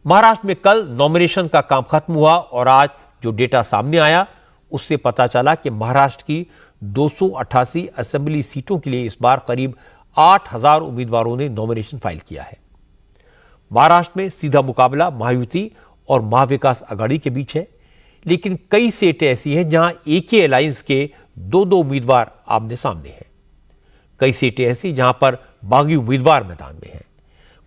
महाराष्ट्र में कल नॉमिनेशन का काम खत्म हुआ और आज जो डेटा सामने आया उससे पता चला कि महाराष्ट्र की 288 असेंबली सीटों के लिए इस बार करीब 8,000 उम्मीदवारों ने नॉमिनेशन फाइल किया है। महाराष्ट्र में सीधा मुकाबला महायुति और महाविकास आघाड़ी के बीच है, लेकिन कई सीटें ऐसी हैं जहां एक ही अलायंस के दो उम्मीदवार आमने सामने हैं। कई सीटें ऐसी जहां पर बागी उम्मीदवार मैदान में हैं।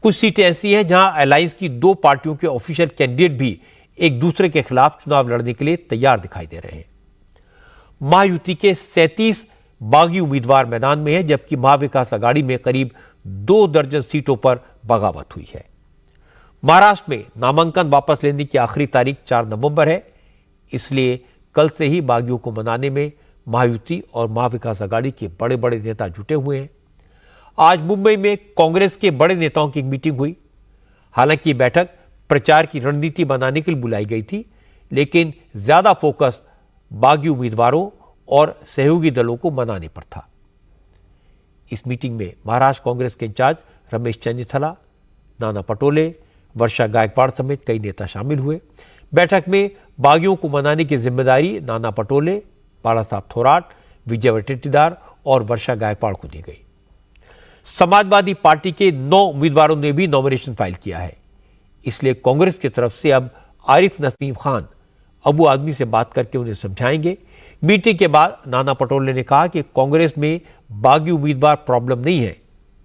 कुछ सीटें ऐसी हैं जहां अलायंस की दो पार्टियों के ऑफिशियल कैंडिडेट भी एक दूसरे के खिलाफ चुनाव लड़ने के लिए तैयार दिखाई दे रहे हैं। महायुति के 37 बागी उम्मीदवार मैदान में हैं, जबकि महाविकास आघाड़ी में करीब 2 दर्जन सीटों पर बगावत हुई है। महाराष्ट्र में नामांकन वापस लेने की आखिरी तारीख 4 नवंबर है, इसलिए कल से ही बागियों को मनाने में महायुति और महाविकास आघाड़ी के बड़े बड़े नेता जुटे हुए हैं। आज मुंबई में कांग्रेस के बड़े नेताओं की एक मीटिंग हुई। हालांकि ये बैठक प्रचार की रणनीति बनाने के लिए बुलाई गई थी, लेकिन ज्यादा फोकस बागी उम्मीदवारों और सहयोगी दलों को मनाने पर था। इस मीटिंग में महाराष्ट्र कांग्रेस के इंचार्ज रमेश चन्नीथला, नाना पटोले, वर्षा गायकवाड़ समेत कई नेता शामिल हुए। बैठक में बागियों को मनाने की जिम्मेदारी नाना पटोले, बालासाहब थोराट, विजय वटेटीदार और वर्षा गायकवाड़ को दी गई। समाजवादी पार्टी के 9 उम्मीदवारों ने भी नॉमिनेशन फाइल किया है, इसलिए कांग्रेस की तरफ से अब आरिफ नसीम खान अबू आदमी से बात करके उन्हें समझाएंगे। मीटिंग के बाद नाना पटोले ने कहा कि कांग्रेस में बागी उम्मीदवार प्रॉब्लम नहीं है,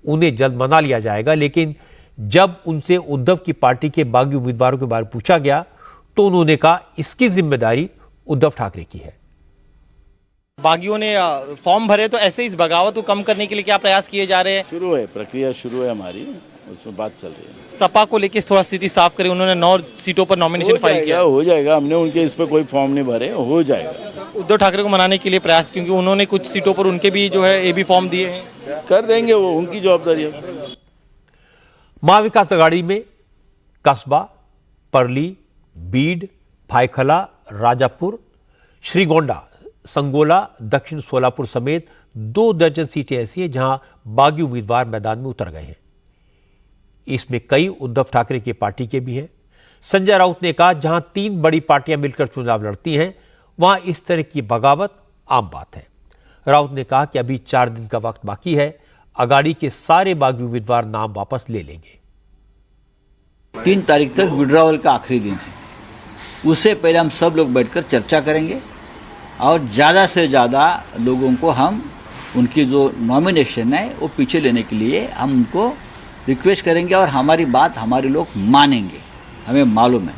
उन्हें जल्द मना लिया जाएगा। लेकिन जब उनसे उद्धव की पार्टी के बागी उम्मीदवारों के बारे में पूछा गया तो उन्होंने कहा इसकी जिम्मेदारी उद्धव ठाकरे की है। बागियों ने फॉर्म भरे, तो ऐसे इस बगावत को कम करने के लिए क्या प्रयास किए जा रहे हैं? शुरू है, प्रक्रिया शुरू है हमारी, उसमें बात चल रही है। सपा को लेकर थोड़ा स्थिति साफ करें, उन्होंने 9 सीटों पर नॉमिनेशन फाइल किया। हो जाएगा, हमने उनके इस पर कोई फॉर्म नहीं भरे, हो जाएगा। उद्धव ठाकरे को मनाने के लिए प्रयास, क्योंकि उन्होंने कुछ सीटों पर उनके भी जो है एबी फॉर्म दिए हैं, कर देंगे, वो उनकी जवाबदारी है। महाविकास आघाड़ी में कस्बा, परली, बीड, भायखला, राजापुर, श्रीगोंडा, संगोला, दक्षिण सोलापुर समेत 2 दर्जन सीटें ऐसी हैं जहां बागी उम्मीदवार मैदान में उतर गए हैं। इसमें कई उद्धव ठाकरे की पार्टी के भी हैं। संजय राउत ने कहा जहां 3 बड़ी पार्टियां मिलकर चुनाव लड़ती हैं वहां इस तरह की बगावत आम बात है। राउत ने कहा कि अभी 4 दिन का वक्त बाकी है, आघाड़ी के सारे बागी उम्मीदवार नाम वापस ले लेंगे। 3 तारीख तक विड्रॉवल का आखिरी दिन है, उससे पहले हम सब लोग बैठकर चर्चा करेंगे और ज़्यादा से ज़्यादा लोगों को हम उनकी जो नॉमिनेशन है वो पीछे लेने के लिए हम उनको रिक्वेस्ट करेंगे और हमारी बात हमारे लोग मानेंगे, हमें मालूम है।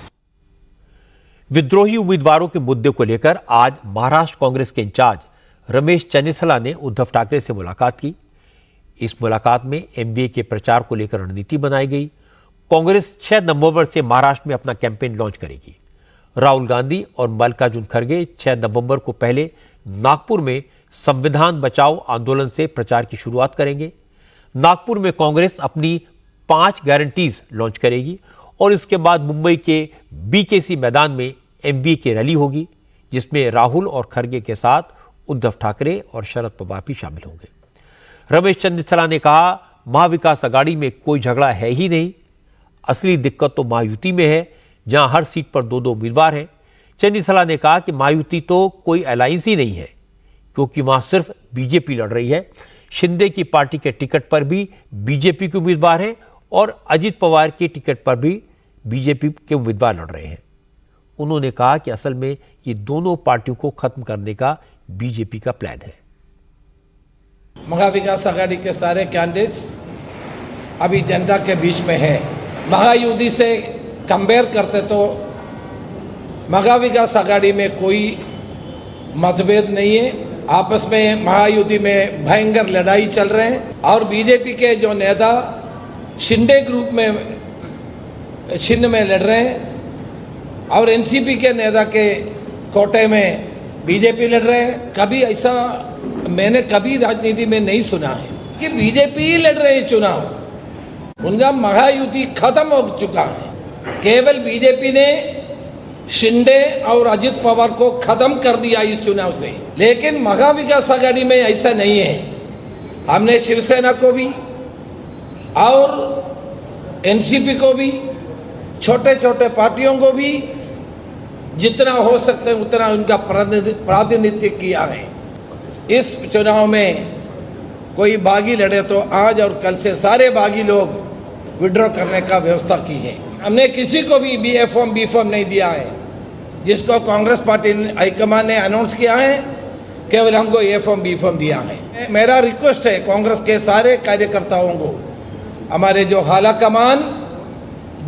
विद्रोही उम्मीदवारों के मुद्दे को लेकर आज महाराष्ट्र कांग्रेस के इंचार्ज रमेश चन्नीथला ने उद्धव ठाकरे से मुलाकात की। इस मुलाकात में एमवीए के प्रचार को लेकर रणनीति बनाई गई। कांग्रेस 6 नवंबर से महाराष्ट्र में अपना कैंपेन लॉन्च करेगी। राहुल गांधी और मल्लिकार्जुन खड़गे 6 नवंबर को पहले नागपुर में संविधान बचाओ आंदोलन से प्रचार की शुरुआत करेंगे। नागपुर में कांग्रेस अपनी 5 गारंटीज लॉन्च करेगी और इसके बाद मुंबई के बीकेसी मैदान में एमवीए की रैली होगी, जिसमें राहुल और खड़गे के साथ उद्धव ठाकरे और शरद पवार भी शामिल होंगे। रमेश चन्नीथला ने कहा महाविकास आघाड़ी में कोई झगड़ा है ही नहीं, असली दिक्कत तो महायुति में है जहां हर सीट पर 2 उम्मीदवार हैं। चन्नीथला ने कहा कि महायुति तो कोई अलायंस ही नहीं है, क्योंकि वहां सिर्फ बीजेपी लड़ रही है। शिंदे की पार्टी के टिकट पर भी बीजेपी के उम्मीदवार हैं और अजित पवार के टिकट पर भी बीजेपी के उम्मीदवार लड़ रहे हैं। उन्होंने कहा कि असल में ये दोनों पार्टियों को खत्म करने का बीजेपी का प्लान है। महाविकास आघाड़ी के सारे कैंडिडेट्स अभी जनता के बीच में है। महायुति से कंपेयर करते तो महाविकास आघाड़ी में कोई मतभेद नहीं है। आपस में महायुति में भयंकर लड़ाई चल रहे हैं और बीजेपी के जो नेता शिंदे ग्रुप में छिन्न में लड़ रहे हैं और एनसीपी के नेता के कोटे में बीजेपी लड़ रहे हैं। कभी ऐसा मैंने कभी राजनीति में नहीं सुना है कि बीजेपी ही लड़ रहे हैं चुनाव। उनका महायुति खत्म हो चुका है। केवल बीजेपी ने शिंदे और अजित पवार को खत्म कर दिया इस चुनाव से, लेकिन महाविकास आघाड़ी में ऐसा नहीं है। हमने शिवसेना को भी और एनसीपी को भी छोटे छोटे पार्टियों को भी जितना हो सकता है उतना उनका प्रातिनिधित्व किया है। इस चुनाव में कोई बागी लड़े तो आज और कल से सारे बागी लोग विड्रॉ करने का व्यवस्था की है। हमने किसी को भी बी फॉर्म नहीं दिया है। जिसको कांग्रेस पार्टी हाईकमान ने अनाउंस किया है केवल हमको ए फॉर्म बी फॉर्म दिया है। मेरा रिक्वेस्ट है कांग्रेस के सारे कार्यकर्ताओं को, हमारे जो हाला कमान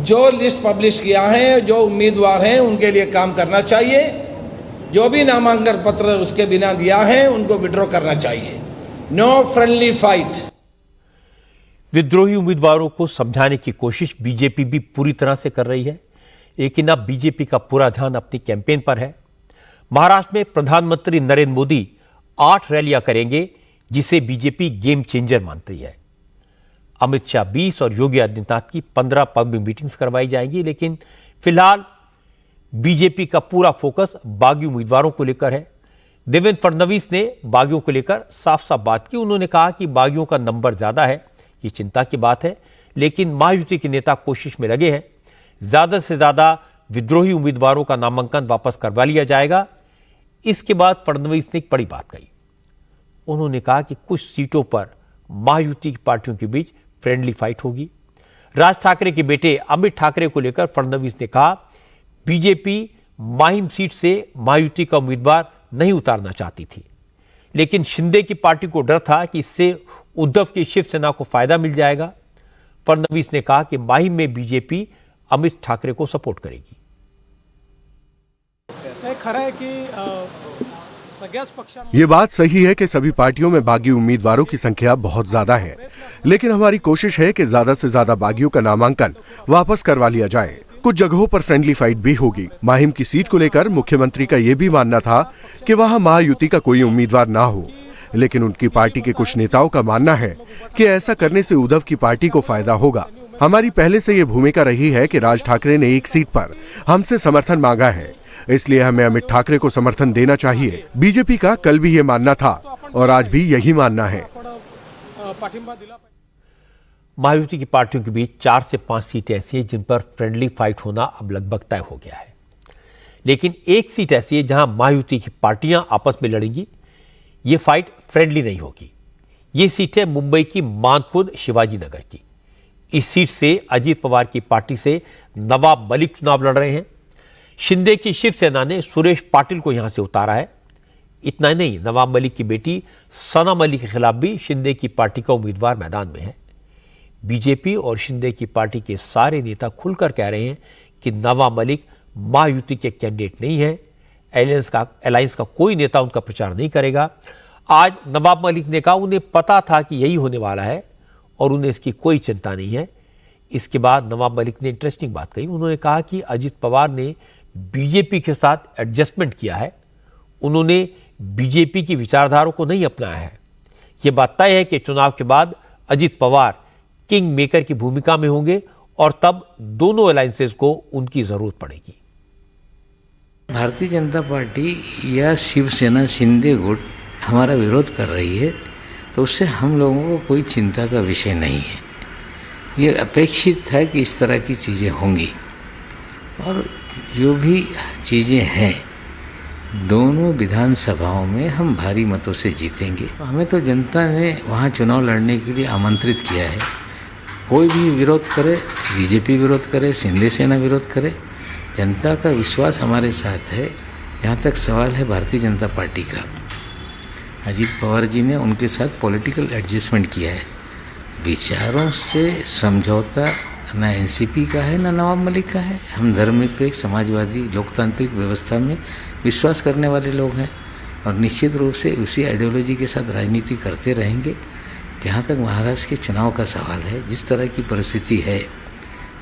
जो लिस्ट पब्लिश किया है, जो उम्मीदवार हैं उनके लिए काम करना चाहिए। जो भी नामांकन पत्र उसके बिना दिया है उनको विड्रॉ करना चाहिए। No friendly fight. विद्रोही उम्मीदवारों को समझाने की कोशिश बीजेपी भी पूरी तरह से कर रही है, लेकिन अब बीजेपी का पूरा ध्यान अपनी कैंपेन पर है। महाराष्ट्र में प्रधानमंत्री नरेंद्र मोदी 8 रैलियां करेंगे, जिसे बीजेपी गेम चेंजर मानती है। अमित शाह 20 और योगी आदित्यनाथ की 15 पब्लिक मीटिंग्स करवाई जाएंगी, लेकिन फिलहाल बीजेपी का पूरा फोकस बागी उम्मीदवारों को लेकर है। देवेंद्र फडणवीस ने बागियों को लेकर साफ साफ बात की। उन्होंने कहा कि बागियों का नंबर ज्यादा है, ये चिंता की बात है, लेकिन महायुति के नेता कोशिश में लगे हैं। ज्यादा से ज्यादा विद्रोही उम्मीदवारों का नामांकन वापस करवा लिया जाएगा। इसके बाद फडणवीस ने एक बड़ी बात कही। उन्होंने कहा कि कुछ सीटों पर महायुति की पार्टियों के बीच फ्रेंडली फाइट होगी। राज ठाकरे के बेटे अमित ठाकरे को लेकर फडणवीस ने कहा, बीजेपी माहिम सीट से महायुति का उम्मीदवार नहीं उतारना चाहती थी, लेकिन शिंदे की पार्टी को डर था कि इससे उद्धव की शिवसेना को फायदा मिल जाएगा। फडणवीस ने कहा कि माहिम में बीजेपी अमित ठाकरे को सपोर्ट करेगी। खरं आहे की ये बात सही है कि सभी पार्टियों में बागी उम्मीदवारों की संख्या बहुत ज्यादा है, लेकिन हमारी कोशिश है कि ज्यादा से ज्यादा बागियों का नामांकन वापस करवा लिया जाए। कुछ जगहों पर फ्रेंडली फाइट भी होगी। माहिम की सीट को लेकर मुख्यमंत्री का ये भी मानना था कि वहां महायुति का कोई उम्मीदवार ना हो, लेकिन उनकी पार्टी के कुछ नेताओं का मानना है कि ऐसा करने से उद्धव की पार्टी को फायदा होगा। हमारी पहले से ये भूमिका रही है कि राज ठाकरे ने एक सीट पर हमसे समर्थन मांगा है, इसलिए हमें अमित ठाकरे को समर्थन देना चाहिए। बीजेपी का कल भी ये मानना था और आज भी यही मानना है। महायुति की पार्टियों के बीच 4 से 5 सीटें ऐसी हैं जिन पर फ्रेंडली फाइट होना अब लगभग तय हो गया है, लेकिन एक सीट ऐसी है जहां महायुति की पार्टियां आपस में लड़ेंगी। ये फाइट फ्रेंडली नहीं होगी। ये सीट है मुंबई की मानखुर्द शिवाजी नगर की। इस सीट से अजीत पवार की पार्टी से नवाब मलिक चुनाव लड़ रहे हैं। शिंदे की शिवसेना ने सुरेश पाटिल को यहां से उतारा है। इतना ही नहीं, नवाब मलिक की बेटी सना मलिक के खिलाफ भी शिंदे की पार्टी का उम्मीदवार मैदान में है। बीजेपी और शिंदे की पार्टी के सारे नेता खुलकर कह रहे हैं कि नवाब मलिक महायुति के कैंडिडेट नहीं है। अलायंस का कोई नेता उनका प्रचार नहीं करेगा। आज नवाब मलिक ने कहा उन्हें पता था कि यही होने वाला है और उन्हें इसकी कोई चिंता नहीं है। इसके बाद नवाब मलिक ने इंटरेस्टिंग बात कही। उन्होंने कहा कि अजित पवार ने बीजेपी के साथ एडजस्टमेंट किया है, उन्होंने बीजेपी की विचारधारा को नहीं अपनाया है। यह बात तय है कि चुनाव के बाद अजित पवार किंग मेकर की भूमिका में होंगे और तब दोनों अलायंसेस को उनकी जरूरत पड़ेगी। भारतीय जनता पार्टी या शिवसेना शिंदे गुट हमारा विरोध कर रही है, तो उससे हम लोगों को कोई चिंता का विषय नहीं है। ये अपेक्षित था कि इस तरह की चीज़ें होंगी और जो भी चीज़ें हैं दोनों विधानसभाओं में हम भारी मतों से जीतेंगे। हमें तो जनता ने वहाँ चुनाव लड़ने के लिए आमंत्रित किया है। कोई भी विरोध करे, बीजेपी विरोध करे, शिंदे सेना विरोध करे, जनता का विश्वास हमारे साथ है। यहाँ तक सवाल है भारतीय जनता पार्टी का। अजीत पवार जी ने उनके साथ पॉलिटिकल एडजस्टमेंट किया है। विचारों से समझौता ना एनसीपी का है ना नवाब मलिक का है। हम धर्मनिरपेक्ष समाजवादी लोकतांत्रिक व्यवस्था में विश्वास करने वाले लोग हैं और निश्चित रूप से उसी आइडियोलॉजी के साथ राजनीति करते रहेंगे। जहाँ तक महाराष्ट्र के चुनाव का सवाल है, जिस तरह की परिस्थिति है,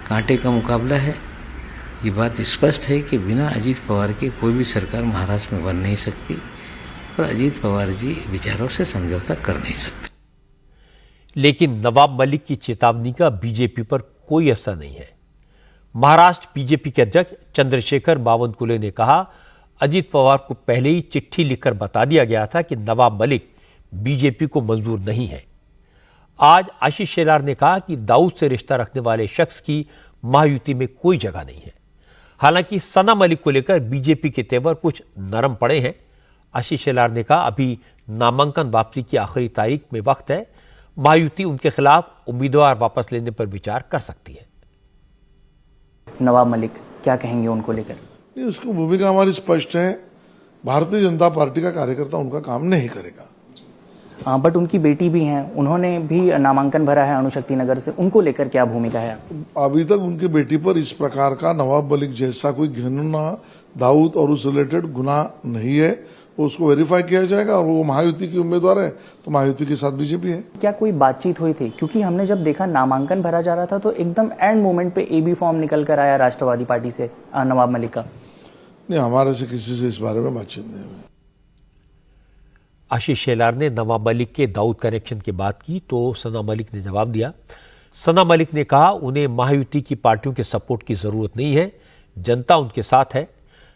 कांटे का मुकाबला है, ये बात स्पष्ट है कि बिना अजीत पवार के कोई भी सरकार महाराष्ट्र में बन नहीं सकती और अजीत पवार जी विचारों से समझौता कर नहीं सकते। लेकिन नवाब मलिक की चेतावनी का बीजेपी पर कोई असर नहीं है। महाराष्ट्र बीजेपी के अध्यक्ष चंद्रशेखर बावनकुले ने कहा, अजीत पवार को पहले ही चिट्ठी लिखकर बता दिया गया था कि नवाब मलिक बीजेपी को मंजूर नहीं है। आज आशीष शेलार ने कहा कि दाऊद से रिश्ता रखने वाले शख्स की महायुति में कोई जगह नहीं है। हालांकि सना मलिक को लेकर बीजेपी के तेवर कुछ नरम पड़े हैं। आशीष शेलार ने कहा, अभी नामांकन वापसी की आखिरी तारीख में वक्त है, महायुति उनके खिलाफ उम्मीदवार वापस लेने पर विचार कर सकती है। नवाब मलिक क्या कहेंगे उनको लेकर? नहीं, उसकी भूमिका हमारी स्पष्ट है। भारतीय जनता पार्टी का कार्यकर्ता उनका काम नहीं करेगा। बट उनकी बेटी भी हैं, उन्होंने भी नामांकन भरा है अणुशक्ति नगर से, उनको लेकर क्या भूमिका है? अभी तक उनकी बेटी पर इस प्रकार का नवाब मलिक जैसा कोई घिनौना दाऊद और उस रिलेटेड गुनाह नहीं है। उसको वेरीफाई किया जाएगा और वो महायुति की उम्मीदवार है तो महायुति के साथ बीजेपी है। क्या कोई बातचीत हुई थी? क्योंकि हमने जब देखा नामांकन भरा जा रहा था तो एकदम एंड मोमेंट पे एबी फॉर्म निकल कर आया राष्ट्रवादी पार्टी से नवाब मलिक का। नहीं, हमारे से किसी से इस बारे में बातचीत नहीं हुई। आशीष शेलार ने नवाब मलिक के दाऊद कनेक्शन की बात की तो सना मलिक ने जवाब दिया। सना मलिक ने कहा, उन्हें महायुति की पार्टियों के सपोर्ट की जरूरत नहीं है, जनता उनके साथ है।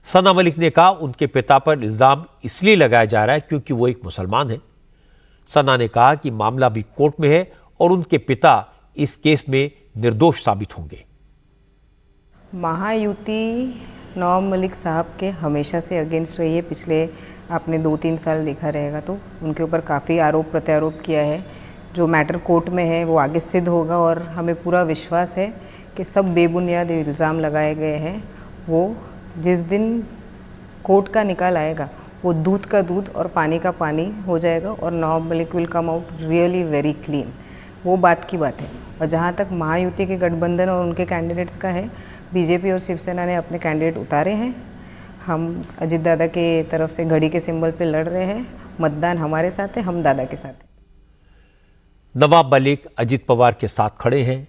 सना मलिक ने कहा, उनके पिता पर इल्जाम इसलिए लगाया जा रहा है क्योंकि वो एक मुसलमान है। सना ने कहा कि मामला भी कोर्ट में है और उनके पिता इस केस में निर्दोष साबित होंगे। महायुति नवाब मलिक साहब के हमेशा से अगेंस्ट रही है। पिछले आपने 2-3 साल देखा रहेगा तो उनके ऊपर काफ़ी आरोप प्रत्यारोप किया है। जो मैटर कोर्ट में है वो आगे सिद्ध होगा और हमें पूरा विश्वास है कि सब बेबुनियाद इल्ज़ाम लगाए गए हैं। वो जिस दिन कोर्ट का निकाल आएगा वो दूध का दूध और पानी का पानी हो जाएगा और Nawab Malik will come out really very clean. वो बात की बात है। और जहाँ तक महायुति के गठबंधन और उनके कैंडिडेट्स का है, बीजेपी और शिवसेना ने अपने कैंडिडेट उतारे हैं। हम अजित दादा के तरफ से घड़ी के सिंबल पे लड़ रहे हैं। मतदान हमारे साथ है, हम दादा के साथ हैं। नवाब मलिक अजित पवार के साथ खड़े हैं,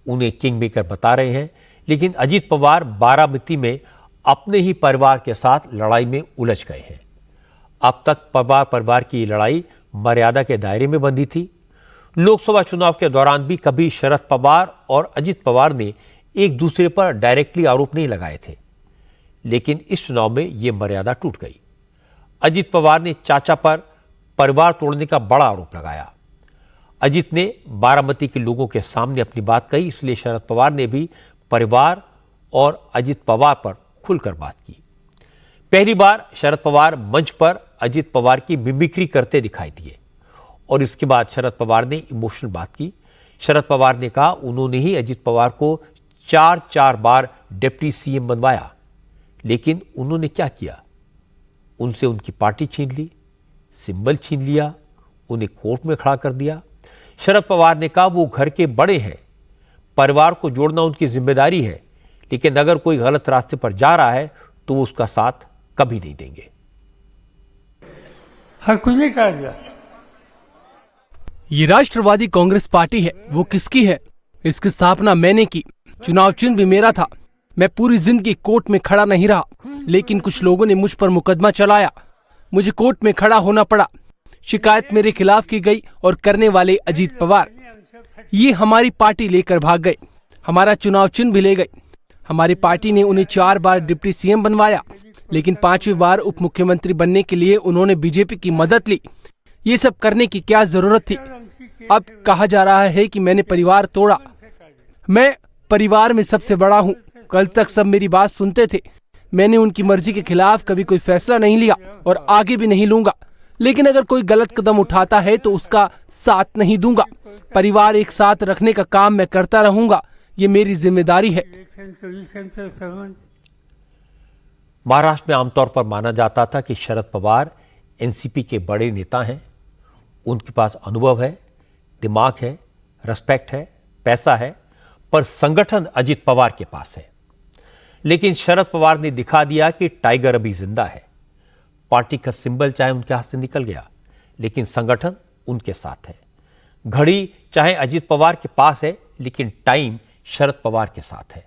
उन्हें किंग मेकर बता रहे हैं, लेकिन अजित पवार बारामती में अपने ही परिवार के साथ लड़ाई में उलझ गए हैं। अब तक परिवार की लड़ाई मर्यादा के दायरे में बंधी थी। लोकसभा चुनाव के दौरान भी कभी शरद पवार और अजित पवार ने एक दूसरे पर डायरेक्टली आरोप नहीं लगाए थे, लेकिन इस चुनाव में यह मर्यादा टूट गई। अजित पवार ने चाचा पर परिवार तोड़ने का बड़ा आरोप लगाया। अजित ने बारामती के लोगों के सामने अपनी बात कही, इसलिए शरद पवार ने भी परिवार और अजित पवार पर खुलकर बात की। पहली बार शरद पवार मंच पर अजित पवार की मिमिक्री करते दिखाई दिए और इसके बाद शरद पवार ने इमोशनल बात की। शरद पवार ने कहा, उन्होंने ही अजित पवार को 4 बार डिप्टी सीएम बनवाया, लेकिन उन्होंने क्या किया? उनसे उनकी पार्टी छीन ली, सिंबल छीन लिया, उन्हें कोर्ट में खड़ा कर दिया। शरद पवार ने कहा, वो घर के बड़े हैं, परिवार को जोड़ना उनकी जिम्मेदारी है, लेकिन अगर कोई गलत रास्ते पर जा रहा है तो वो उसका साथ कभी नहीं देंगे। ये राष्ट्रवादी कांग्रेस पार्टी है, वो किसकी है? इसकी स्थापना मैंने की, चुनाव चिन्ह भी मेरा था। मैं पूरी जिंदगी कोर्ट में खड़ा नहीं रहा, लेकिन कुछ लोगों ने मुझ पर मुकदमा चलाया, मुझे कोर्ट में खड़ा होना पड़ा। शिकायत मेरे खिलाफ की गई और करने वाले अजीत पवार, ये हमारी पार्टी लेकर भाग गए, हमारा चुनाव चिन्ह भी ले गए। हमारी पार्टी ने उन्हें 4 बार डिप्टी सीएम बनवाया, लेकिन 5वीं बार उप मुख्यमंत्री बनने के लिए उन्होंने बीजेपी की मदद ली। ये सब करने की क्या जरूरत थी? अब कहा जा रहा है कि मैंने परिवार तोड़ा। मैं परिवार में सबसे बड़ा हूँ। कल तक सब मेरी बात सुनते थे। मैंने उनकी मर्जी के खिलाफ कभी कोई फैसला नहीं लिया और आगे भी नहीं लूंगा, लेकिन अगर कोई गलत कदम उठाता है तो उसका साथ नहीं दूंगा। परिवार एक साथ रखने का काम मैं करता रहूंगा, ये मेरी जिम्मेदारी है। महाराष्ट्र में आमतौर पर माना जाता था कि शरद पवार एनसीपी के बड़े नेता हैं, उनके पास अनुभव है, दिमाग है, रिस्पेक्ट है, पैसा है, पर संगठन अजित पवार के पास है। लेकिन शरद पवार ने दिखा दिया कि टाइगर अभी जिंदा है। पार्टी का सिंबल चाहे उनके हाथ से निकल गया, लेकिन संगठन उनके साथ है। घड़ी चाहे अजित पवार के पास है, लेकिन टाइम शरद पवार के साथ है।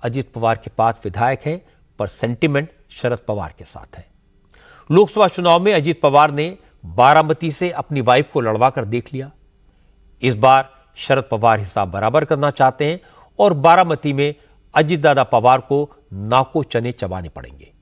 अजित पवार के पास विधायक है, पर सेंटिमेंट शरद पवार के साथ है। लोकसभा चुनाव में अजित पवार ने बारामती से अपनी वाइफ को लड़वा कर देख लिया। इस बार शरद पवार हिसाब बराबर करना चाहते हैं और बारामती में अजित दादा पवार को नाको चने चबाने पड़ेंगे।